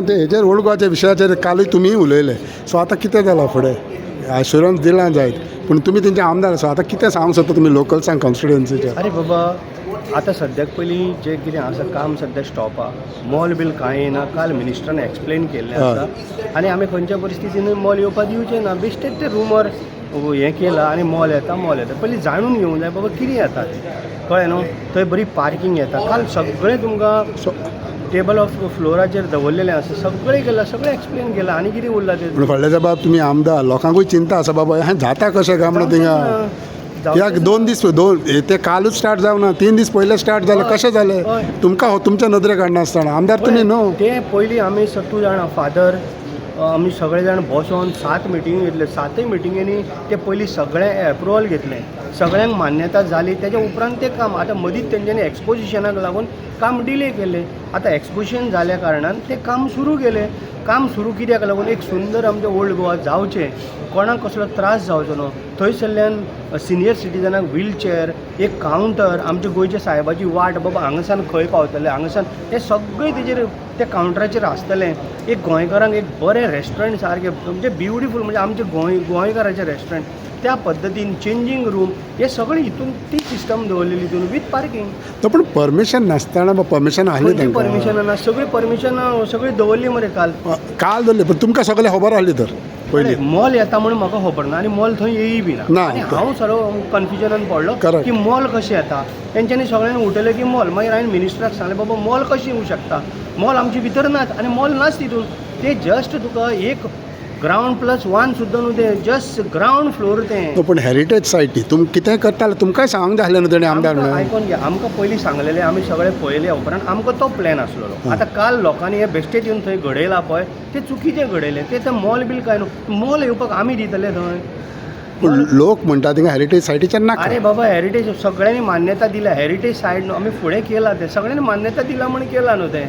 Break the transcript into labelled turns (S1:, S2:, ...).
S1: ते हेजेर ओल्ड गोवाच्या विशयाचेर कालूय तुमी उलयले. सो आतां कितें जालां फुडें? एश्युरन्स दिलां जायत, पूण तुमी तेंचे आमदार आसा. आतां कितें सांगूंक सोदता तुमी लोकल्सांक कॉन्स्टिट्युएन्सीच्या?
S2: अरे बाबा, आतां सद्याक पयलीं जें कितें आसा काम सद्या स्टॉप आहा. मॉल बील कांय येना. काल मिनिस्टरान एक्सप्लेन केल्लें आसा आनी आमी खंयच्या परिस्थितीन मॉल येवपाक दिवचें ना. बेश्टेच ते रुमर हें केलां आनी मॉल येता. पयलीं जाणून घेवंक जाय बाबा कितें येता तें, कळ्ळें न्हू. थंय बरी पार्किंग येता. काल सगळें तुमकां टेबल ऑफ फ्लोराचेर दवरलेलें आसा. सगळें केलां, सगळें एक्सप्लेन केलां. आनी कितें उरलां तें?
S1: पूण फाटल्या बाब तुमी आमदार, लोकांकूय चिंता आसा बाबा हें जाता कशें काय म्हणून थिंगा. कित्याक 2 दीस ते कालूच स्टार्ट जावना, 3 दीस पयले स्टार्ट जालें. कशें जालें? तुमकां तुमच्या नदरे काडना आसतना आमदार तुमी न्हू.
S2: ते पयलीं आमी तूं जाणा फादर आमी सगळे जाण बसोन 7 मिटींग घेतले. 7 मिटिंगेनी ते पयलीं सगळें एप्रुवल घेतलें, सगळ्यांक मान्यता जाली. तेज्या उपरांत तें काम आतां मदींच तेंच्यांनी एक्सपोजिशनाक लागून काम डिले केलें. आतां एक्सपोजिशन जाल्या कारणान तें काम सुरू केलें. काम सुरू कित्याक लागून एक सुंदर आमचें ओल्ड गोवा जावचें, कोणाक कसलो त्रास जावचो न्हू. थंयसरल्यान सिनियर सिटीजनाक व्हीलचेअर, एक कावंटर, आमच्या गोंयच्या सायबाची वाट बाबा हांगासान खंय पावतले, हांगासान हें सगळें तेजेर त्या कावंटराचेर आसतलें. एक गोंयकारांक एक बरें रेस्टॉरंट सारकें म्हणजे ब्युटिफूल, म्हणजे आमचे गोंयकाराचें रेस्टॉरंट त्या पद्दतीन चेंजींग रूम हे सगळें हितून ती सिस्टम दवरलेली हितून विथ पार्किंग.
S1: तो पूण परमिशन नासतना परमिशन आहली तांकां.
S2: परमिशन ना, सगळी परमिशन सगळी दवरली मरे
S1: काल दवरली. पूण तुमकां सगळें खबर आहली तर पयलीं?
S2: मॉल येता म्हणून म्हाका खबर ना आनी मॉल थंय येयी बी ना. आनी हांव सरो कन्फ्युजनान पडलो की मॉल कशें येता. तेंच्यांनी सगळ्यांनी उठयलें की मॉल. मागीर हांवें मिनिस्टराक सांगलें बाबा मॉल कशी येवंक शकता, मॉल आमचे भितर नाच आनी मॉल नाच तितून. ते जस्ट तुका एक ग्रावंड +1 सुद्दां न्हू, ते जस्ट ग्रावंड फ्लोर तें.
S1: पूण हेरिटेज सायटी तुमी कितें करताले तुमकांय सांगूंक जाय आहलें न्हू तेणें आमदार म्हणून.
S2: आयकोन घे, आमकां पयलीं सांगलेलें, आमी सगळें पळयलें उपरांत आमकां तो प्लॅन आसलेलो. आतां काल लोकांनी हे बेश्टेच येवन थंय घडयलां पळय, तें चुकीचें घडयलें. तें मॉल बील कांय न्हू. मॉल येवपाक आमी दितले थंय.
S1: पूण लोक म्हणटा थिंगा हेरिटेज सायटीचेर नाका.
S2: अरे बाबा, हेरिटेज सगळ्यांनी मान्यता दिल्या. हेरिटेज सायट न्हू, आमी फुडें केलां तें सगळ्यांनी मान्यता दिला म्हण केलां न्हू तें.